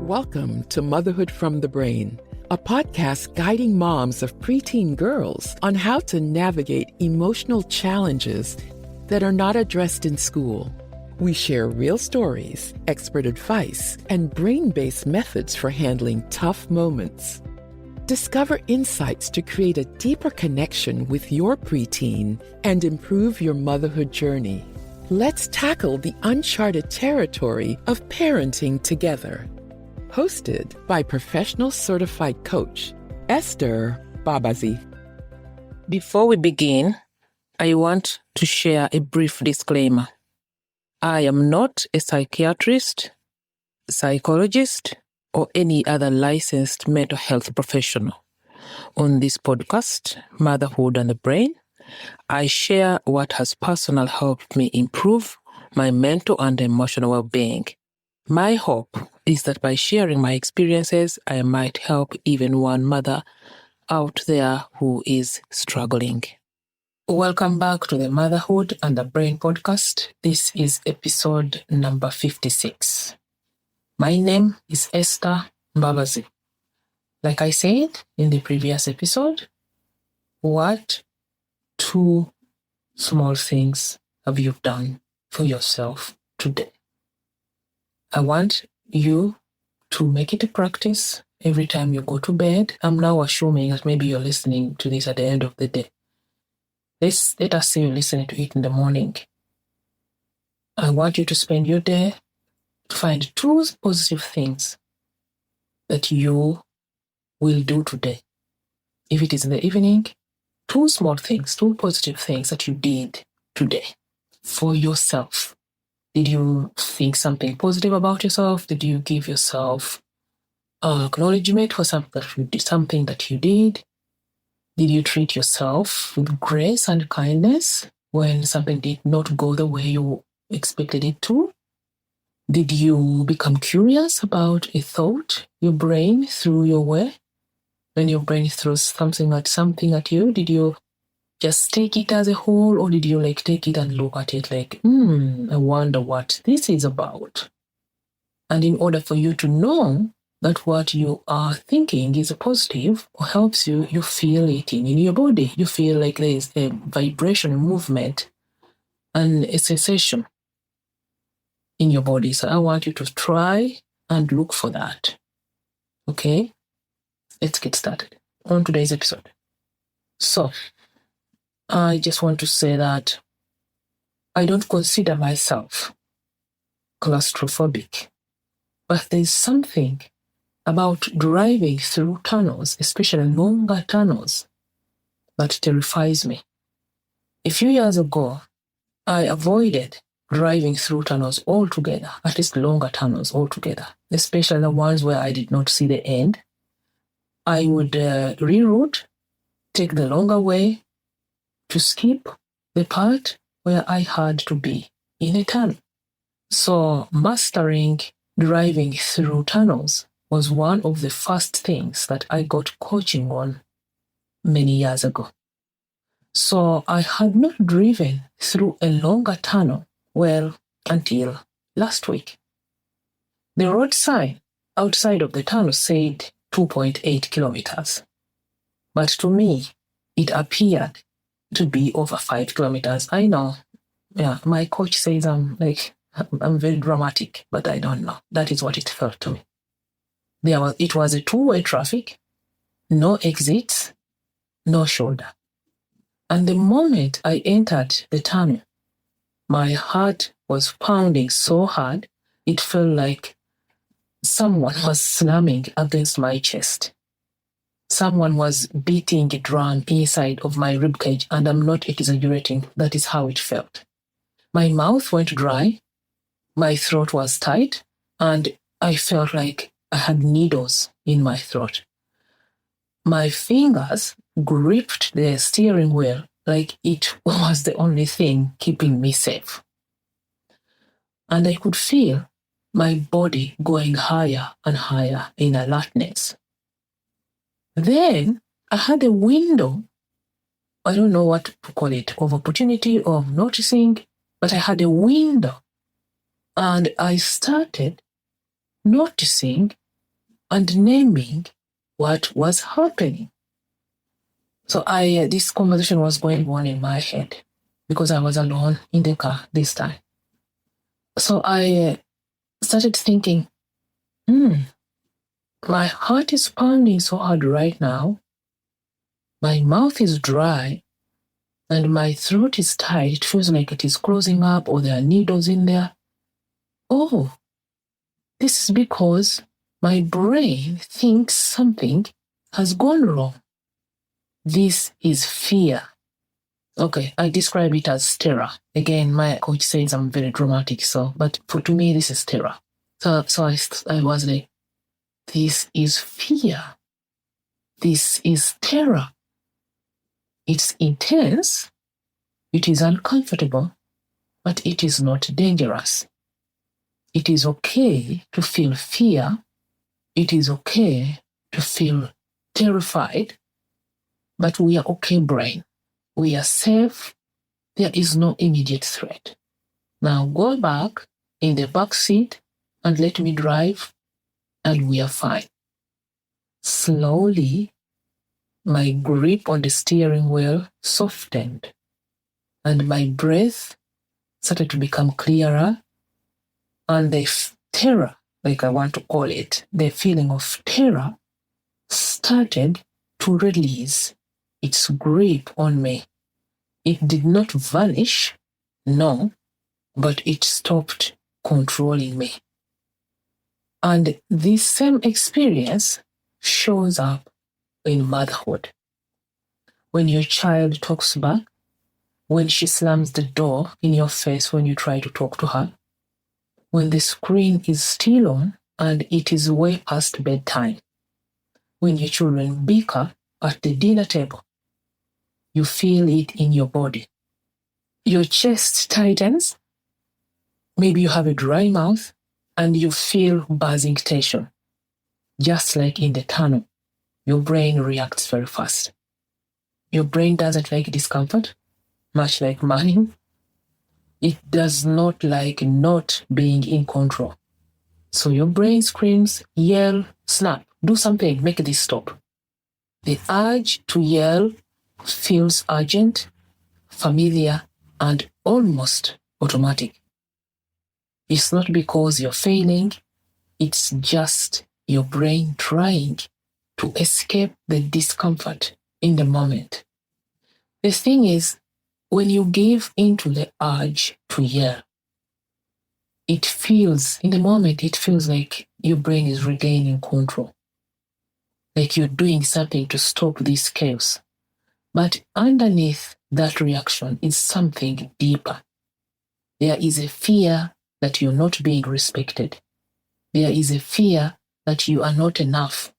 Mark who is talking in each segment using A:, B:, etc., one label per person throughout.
A: Welcome to Motherhood from the Brain, a podcast guiding moms of preteen girls on how to navigate emotional challenges that are not addressed in school. We share real stories, expert advice, and brain-based methods for handling tough moments. Discover insights to create a deeper connection with your preteen and improve your motherhood journey. Let's tackle the uncharted territory of parenting together. Hosted by professional certified coach, Esther Babazi.
B: Before we begin, I want to share a brief disclaimer. I am not a psychiatrist, psychologist, or any other licensed mental health professional. On this podcast, Motherhood and the Brain, I share what has personally helped me improve my mental and emotional well-being. My hope is that by sharing my experiences, I might help even one mother out there who is struggling. Welcome back to the Motherhood and the Brain podcast. This is episode number 56. My name is Esther Babazi. Like I said in the previous episode, what 2 small things have you done for yourself today? I want you to make it a practice every time you go to bed. I'm now assuming that maybe you're listening to this at the end of the day. Let us say you're listening to it in the morning. I want you to spend your day to find 2 positive things that you will do today. If it is in the evening, 2 small things, 2 positive things that you did today for yourself. Did you think something positive about yourself? Did you give yourself acknowledgement for something that you did? Did you treat yourself with grace and kindness when something did not go the way you expected it to? Did you become curious about a thought your brain threw your way? When your brain throws something at you, did you just take it as a whole, or did you take it and look at it like, I wonder what this is about? And in order for you to know that what you are thinking is a positive or helps you, you feel it in your body. You feel like there is a vibration, a movement, and a sensation in your body. So I want you to try and look for that. Okay? Let's get started on today's episode. So, I just want to say that I don't consider myself claustrophobic, but there's something about driving through tunnels, especially longer tunnels, that terrifies me. A few years ago, I avoided driving through tunnels altogether, at least longer tunnels altogether, especially the ones where I did not see the end. I would reroute, take the longer way, to skip the part where I had to be in a tunnel. So mastering driving through tunnels was one of the first things that I got coaching on many years ago. So I had not driven through a longer tunnel, until last week. The road sign outside of the tunnel said 2.8 kilometers. But to me, it appeared to be over 5 kilometers. I know. Yeah, my coach says I'm very dramatic, but I don't know. That is what it felt to me. It was a 2-way traffic, no exits, no shoulder. And the moment I entered the tunnel, my heart was pounding so hard, it felt like someone was slamming against my chest. Someone was beating a drum inside of my ribcage, and I'm not exaggerating. That is how it felt. My mouth went dry, my throat was tight, and I felt like I had needles in my throat. My fingers gripped the steering wheel like it was the only thing keeping me safe. And I could feel my body going higher and higher in alertness. Then I had a window, I don't know what to call it, of opportunity, of noticing, but I had a window, and I started noticing and naming what was happening. So this conversation was going on in my head because I was alone in the car this time. So I started thinking, my heart is pounding so hard right now. My mouth is dry and my throat is tight. It feels like it is closing up or there are needles in there. Oh, this is because my brain thinks something has gone wrong. This is fear. Okay, I describe it as terror. Again, my coach says I'm very dramatic, but to me, this is terror. So I was like, this is fear. This is terror. It's intense. It is uncomfortable, but it is not dangerous. It is okay to feel fear. It is okay to feel terrified, but we are okay, brain. We are safe. There is no immediate threat. Now go back in the back seat and let me drive, and we are fine. Slowly, my grip on the steering wheel softened, and my breath started to become clearer, and the terror, like I want to call it, the feeling of terror started to release its grip on me. It did not vanish, no, but it stopped controlling me. And this same experience shows up in motherhood. When your child talks back, when she slams the door in your face when you try to talk to her, when the screen is still on and it is way past bedtime, when your children bicker at the dinner table, you feel it in your body. Your chest tightens, maybe you have a dry mouth, and you feel buzzing tension. Just like in the tunnel, your brain reacts very fast. Your brain doesn't like discomfort, much like mine. It does not like not being in control. So your brain screams, yell, snap, do something, make this stop. The urge to yell feels urgent, familiar, and almost automatic. It's not because you're failing, it's just your brain trying to escape the discomfort in the moment. The thing is, when you give into the urge to yell, in the moment, it feels like your brain is regaining control. Like you're doing something to stop this chaos. But underneath that reaction is something deeper. There is a fear that you're not being respected. There is a fear that you are not enough,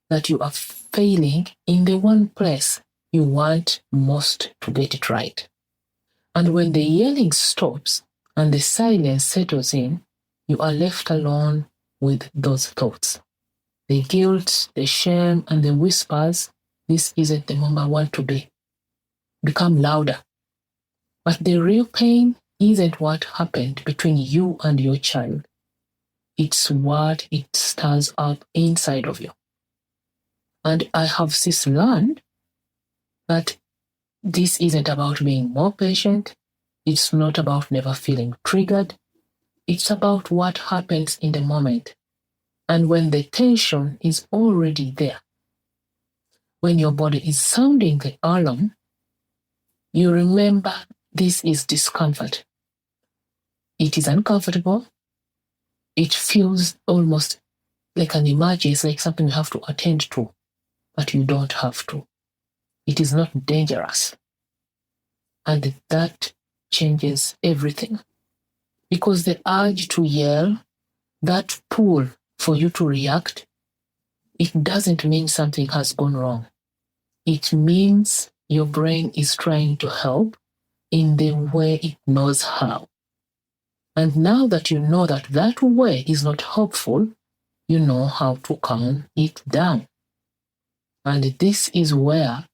B: that you are failing in the one place you want most to get it right. And when the yelling stops and the silence settles in, you are left alone with those thoughts. The guilt, the shame, and the whispers, this isn't the moment I want to be, become louder. But the real pain isn't what happened between you and your child. It's what it stirs up inside of you. And I have since learned that this isn't about being more patient. It's not about never feeling triggered. It's about what happens in the moment. And when the tension is already there, when your body is sounding the alarm, you remember this is discomfort. It is uncomfortable. It feels almost like an emergency, like something you have to attend to, but you don't have to. It is not dangerous. And that changes everything. Because the urge to yell, that pull for you to react, it doesn't mean something has gone wrong. It means your brain is trying to help in the way it knows how. And now that you know that that way is not helpful, you know how to calm it down. And this is where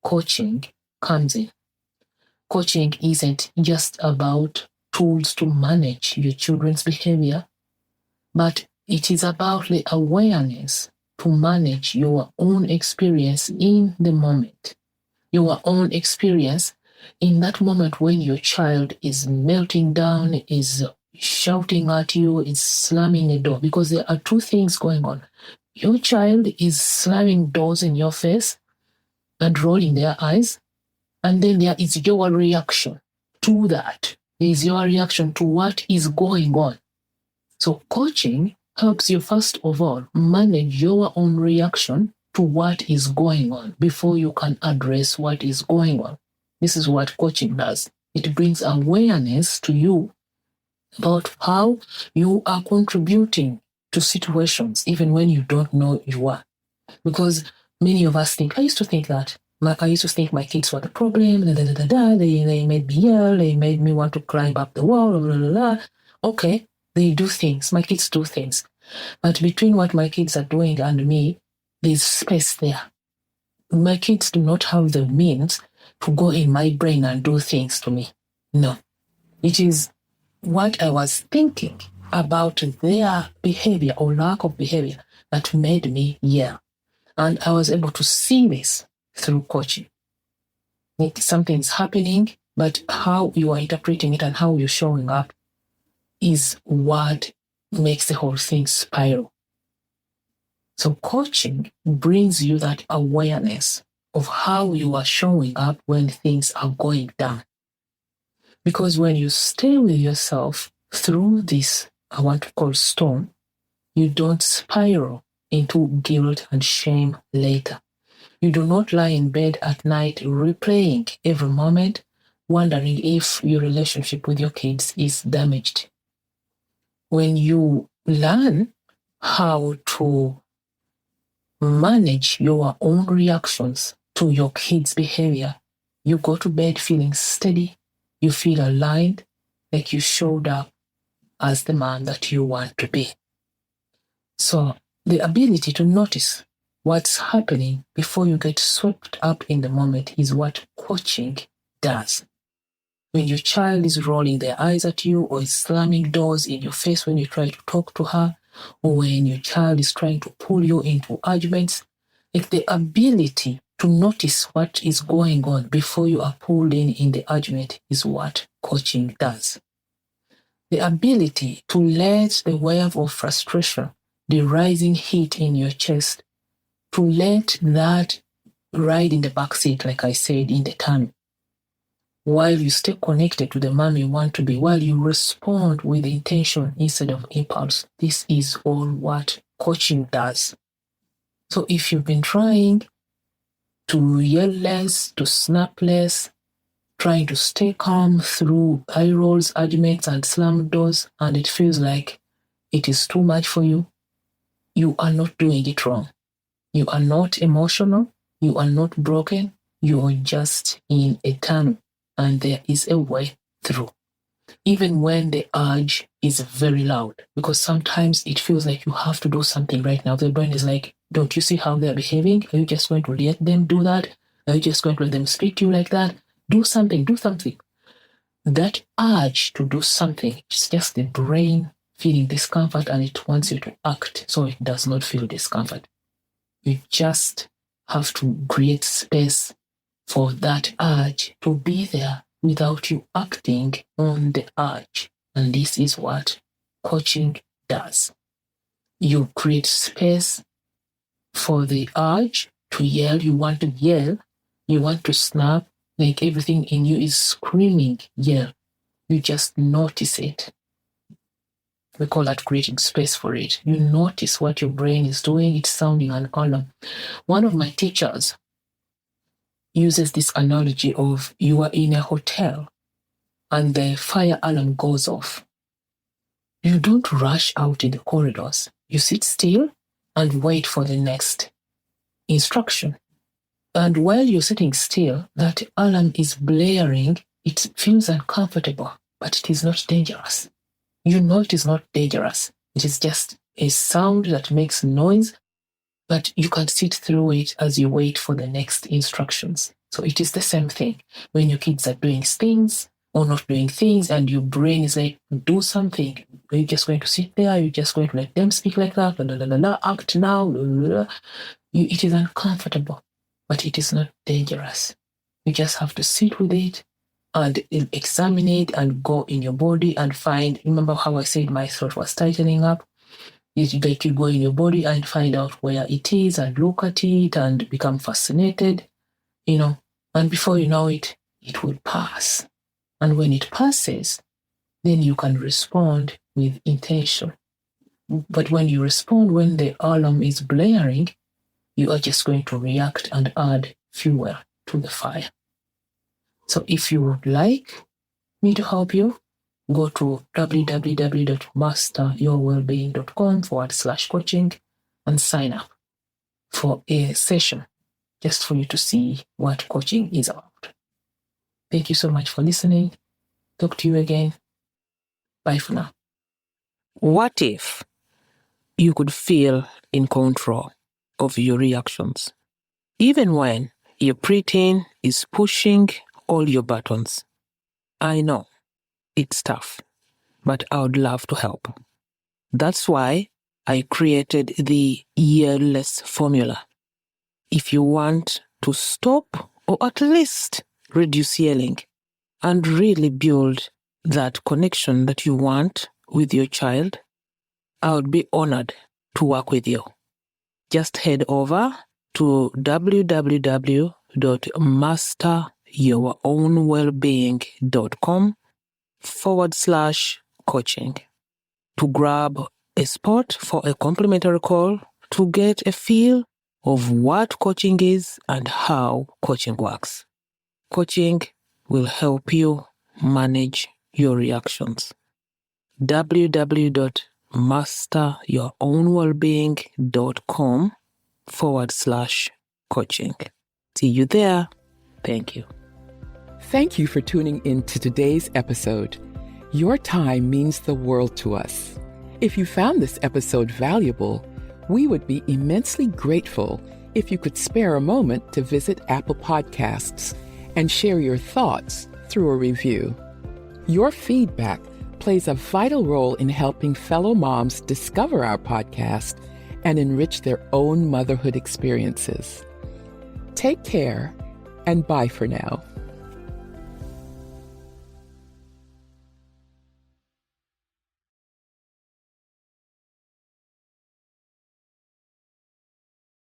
B: coaching comes in. Coaching isn't just about tools to manage your children's behavior, but it is about the awareness to manage your own experience in the moment, your own experience in that moment when your child is melting down, is shouting at you, is slamming a door, because there are two things going on. Your child is slamming doors in your face and rolling their eyes, and then there is your reaction to that. There is your reaction to what is going on. So coaching helps you, first of all, manage your own reaction to what is going on before you can address what is going on. This is what coaching does. It brings awareness to you about how you are contributing to situations, even when you don't know you are. Because many of us think, I used to think my kids were the problem, they made me yell, they made me want to climb up the wall, blah, blah, blah. Okay, they do things, my kids do things. But between what my kids are doing and me, there's space there. My kids do not have the means to go in my brain and do things to me. No. It is what I was thinking about their behavior or lack of behavior that made me yell. And I was able to see this through coaching. Something's happening, but how you are interpreting it and how you're showing up is what makes the whole thing spiral. So coaching brings you that awareness of how you are showing up when things are going down. Because when you stay with yourself through this, I want to call storm, you don't spiral into guilt and shame later. You do not lie in bed at night replaying every moment, wondering if your relationship with your kids is damaged. When you learn how to manage your own reactions to your kids' behavior, you go to bed feeling steady, you feel aligned, like you showed up as the man that you want to be. So the ability to notice what's happening before you get swept up in the moment is what coaching does. When your child is rolling their eyes at you or is slamming doors in your face when you try to talk to her, or when your child is trying to pull you into arguments, like the ability to notice what is going on before you are pulled in the argument is what coaching does. The ability to let the wave of frustration, the rising heat in your chest, to let that ride in the backseat, like I said, in the tummy, while you stay connected to the mom you want to be, while you respond with intention instead of impulse. This is all what coaching does. So if you've been trying to yell less, to snap less, trying to stay calm through eye rolls, arguments, and slam doors, and it feels like it is too much for you, you are not doing it wrong. You are not emotional. You are not broken. You are just in a tunnel, and there is a way through. Even when the urge is very loud, because sometimes it feels like you have to do something right now. The brain is like, don't you see how they're behaving? Are you just going to let them do that? Are you just going to let them speak to you like that? Do something, do something. That urge to do something is just the brain feeling discomfort, and it wants you to act so it does not feel discomfort. You just have to create space for that urge to be there without you acting on the urge. And this is what coaching does. You create space for the urge to yell. You want to yell. You want to snap. Like everything in you is screaming, yell. You just notice it. We call that creating space for it. You notice what your brain is doing. It's sounding an alarm. One of my teachers uses this analogy of you are in a hotel and the fire alarm goes off. You don't rush out in the corridors. You sit still and wait for the next instruction. And while you're sitting still, that alarm is blaring. It feels uncomfortable, but it is not dangerous. You know it is not dangerous. It is just a sound that makes noise, but you can sit through it as you wait for the next instructions. So it is the same thing. When your kids are doing things or not doing things and your brain is like, do something, Are you just going to sit there? Are you just going to let them speak like that? Act now. It is uncomfortable, but it is not dangerous. You just have to sit with it and examine it and go in your body and find. Remember how I said my throat was tightening up? You like you go in your body and find out where it is and look at it and become fascinated, and before you know it, it will pass. And when it passes, then you can respond with intention. But when you respond when the alarm is blaring, you are just going to react and add fuel to the fire. So if you would like me to help you, go to www.masteryourwellbeing.com/coaching and sign up for a session just for you to see what coaching is about. Thank you so much for listening. Talk to you again. Bye for now. What if you could feel in control of your reactions, even when your preteen is pushing all your buttons? I know it's tough, but I would love to help. That's why I created the yearless formula. If you want to stop or at least reduce yelling and really build that connection that you want with your child, I would be honored to work with you. Just head over to www.masteryourownwellbeing.com/coaching to grab a spot for a complimentary call to get a feel of what coaching is and how coaching works. Coaching will help you manage your reactions. www.masteryourownwellbeing.com/coaching. See you there. Thank you.
A: Thank you for tuning in to today's episode. Your time means the world to us. If you found this episode valuable, we would be immensely grateful if you could spare a moment to visit Apple Podcasts and share your thoughts through a review. Your feedback plays a vital role in helping fellow moms discover our podcast and enrich their own motherhood experiences. Take care and bye for now.